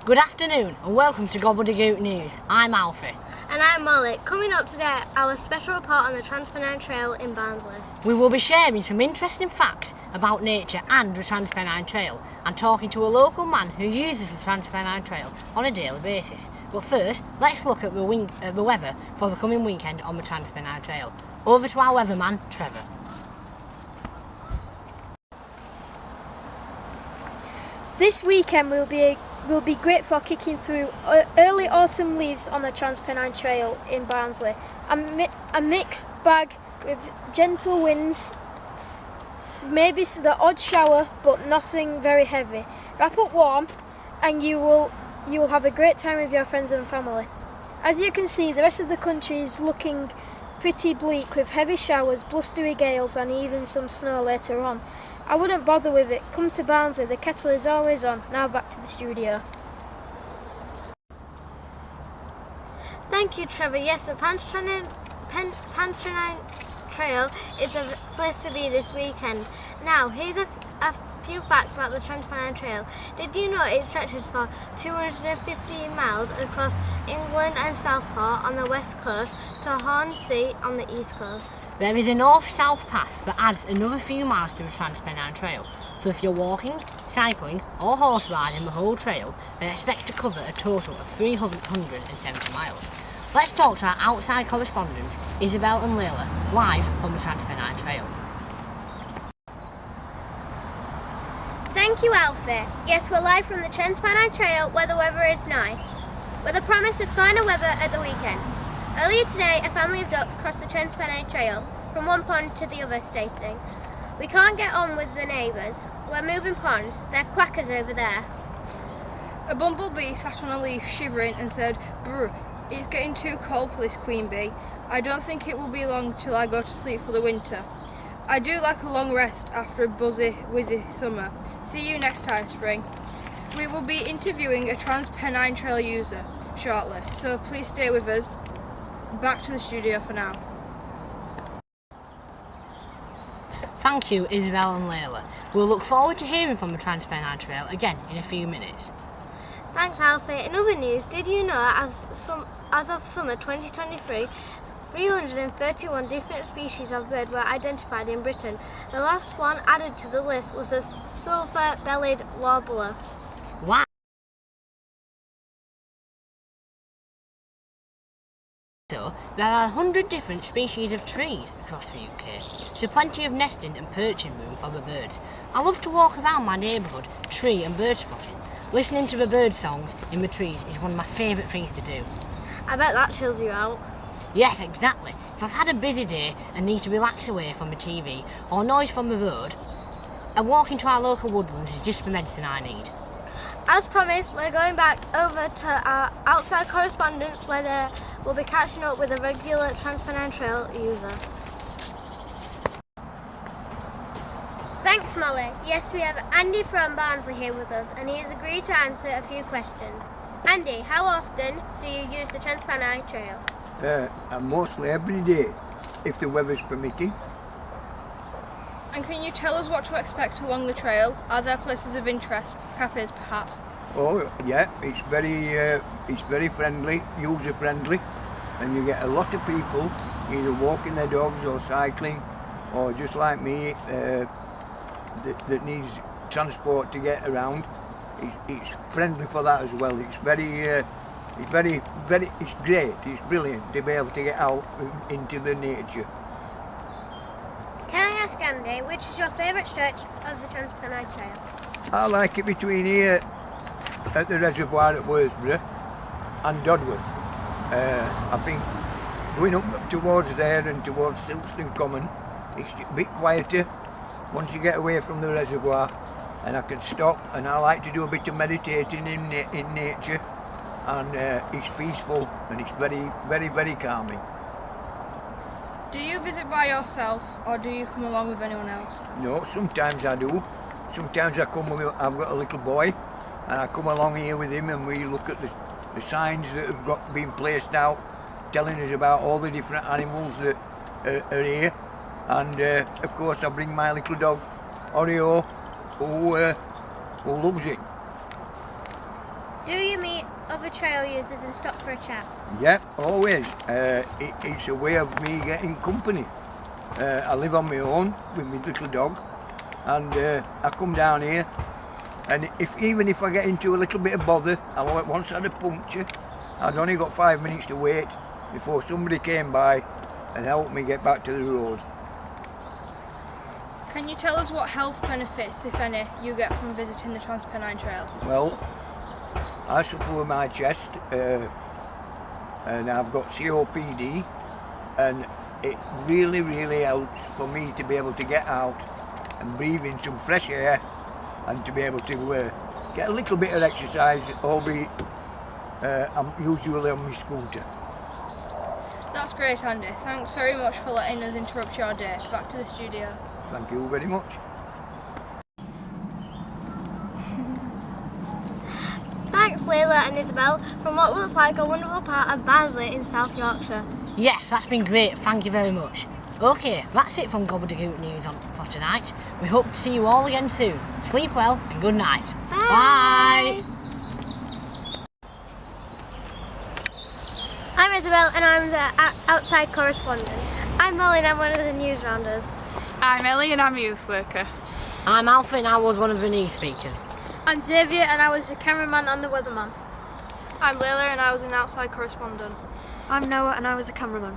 Good afternoon and welcome to Gobbledigook News. I'm Alfie. And I'm Molly. Coming up today, our special report on the Trans Pennine Trail in Barnsley. We will be sharing some interesting facts about nature and the Trans Pennine Trail and talking to a local man who uses the Trans Pennine Trail on a daily basis. But first, let's look at the weather for the coming weekend on the Trans Pennine Trail. Over to our weatherman, Trevor. This weekend will be great for kicking through early autumn leaves on the Trans Pennine Trail in Barnsley. A mixed bag with gentle winds, maybe the odd shower, but nothing very heavy. Wrap up warm and you will have a great time with your friends and family. As you can see, the rest of the country is looking pretty bleak with heavy showers, blustery gales and even some snow later on. I wouldn't bother with it. Come to Barnsley, the kettle is always on. Now back to the studio. Thank you, Trevor. Yes, the Trans Pennine Trail is a place to be this weekend. Now, here's a few facts about the Trans Pennine Trail. Did you know it stretches for 215 miles across England and Southport on the west coast to Hornsea on the east coast? There is a north-south path that adds another few miles to the Trans Pennine Trail. So if you're walking, cycling or horse riding the whole trail, they expect to cover a total of 370 miles. Let's talk to our outside correspondents, Isabel and Layla, live from the Trans Pennine Trail. Thank you, Alfie. Yes, we're live from the Trans Pennine Trail where the weather is nice, with a promise of finer weather at the weekend. Earlier today, a family of ducks crossed the Trans Pennine Trail from one pond to the other, stating, "We can't get on with the neighbours. We're moving ponds. They're quackers over there." A bumblebee sat on a leaf shivering and said, "Brr, it's getting too cold for this queen bee. I don't think it will be long till I go to sleep for the winter. I do like a long rest after a buzzy-wizzy summer. See you next time, spring." We will be interviewing a Trans Pennine Trail user shortly, so please stay with us. Back to the studio for now. Thank you, Isabel and Layla. We'll look forward to hearing from the Trans Pennine Trail again in a few minutes. Thanks, Alfie. In other news, did you know as of summer 2023, 331 different species of bird were identified in Britain? The last one added to the list was a silver-bellied warbler. Wow! So, there are 100 different species of trees across the UK, so plenty of nesting and perching room for the birds. I love to walk around my neighbourhood tree and bird spotting. Listening to the bird songs in the trees is one of my favourite things to do. I bet that chills you out. Yes, exactly. If I've had a busy day and need to relax away from the TV or noise from the road, a walk into our local woodlands is just the medicine I need. As promised, we're going back over to our outside correspondents where they will be catching up with a regular Trans Pennine Trail user. Thanks, Molly. Yes, we have Andy from Barnsley here with us, and he has agreed to answer a few questions. Andy, how often do you use the Trans Pennine Trail? Mostly every day, if the weather's permitting. And can you tell us what to expect along the trail? Are there places of interest, cafes perhaps? Oh yeah, it's very friendly, user friendly, and you get a lot of people either walking their dogs or cycling, or just like me that needs transport to get around. It's friendly for that as well. It's great. It's brilliant to be able to get out into the nature. Can I ask Andy, which is your favourite stretch of the Trans Pennine Trail? I like it between here at the reservoir at Worsborough and Dodworth. I think going up towards there and towards Silkston Common, it's a bit quieter once you get away from the reservoir, and I can stop, and I like to do a bit of meditating in nature, and it's peaceful and it's very calming. Do you visit by yourself or do you come along with anyone else? No, sometimes I do. Sometimes I've got a little boy and I come along here with him, and we look at the signs that have been placed out telling us about all the different animals that are here, and of course I bring my little dog Oreo who loves it. Do you meet other trail users and stop for a chat? Yep, always. It's a way of me getting company. I live on my own with my little dog, and I come down here, and even if I get into a little bit of bother, once I had a puncture, I'd only got 5 minutes to wait before somebody came by and helped me get back to the road. Can you tell us what health benefits, if any, you get from visiting the Trans Pennine Trail? Well, I suffer with my chest, and I've got COPD, and it really, really helps for me to be able to get out and breathe in some fresh air, and to be able to get a little bit of exercise, albeit I'm usually on my scooter. That's great, Andy. Thanks very much for letting us interrupt your day. Back to the studio. Thank you very much. Thanks, Layla and Isabel, from what looks like a wonderful part of Barnsley in South Yorkshire. Yes, that's been great. Thank you very much. Okay, that's it from Gobbledigook News for tonight. We hope to see you all again soon. Sleep well and good night. Bye. I'm Isabel and I'm the outside correspondent. I'm Molly and I'm one of the news rounders. I'm Ellie and I'm a youth worker. I'm Alfie and I was one of the news speakers. I'm Xavier and I was the cameraman and the weatherman. I'm Layla and I was an outside correspondent. I'm Noah and I was a cameraman.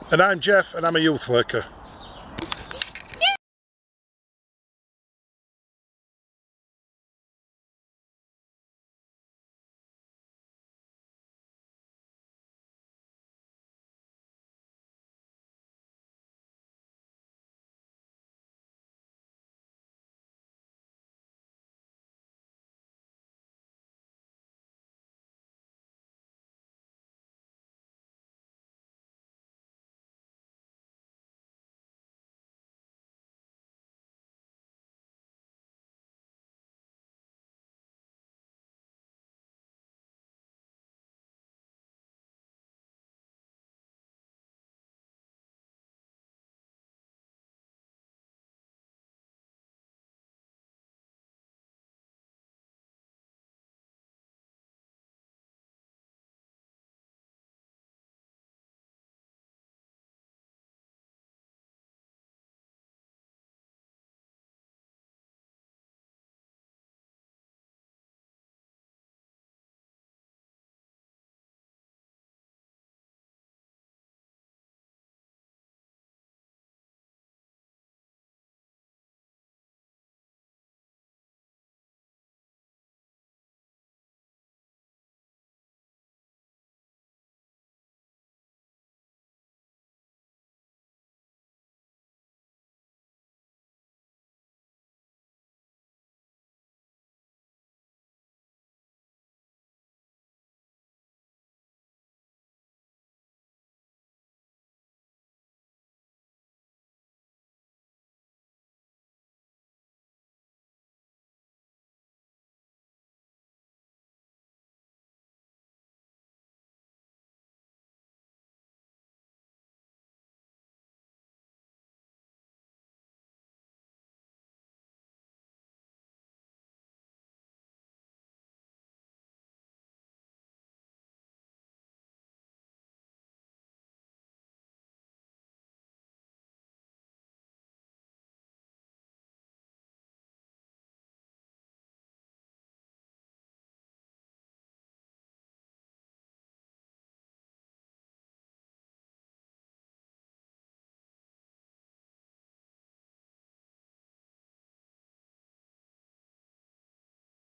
And I'm Jeff and I'm a youth worker.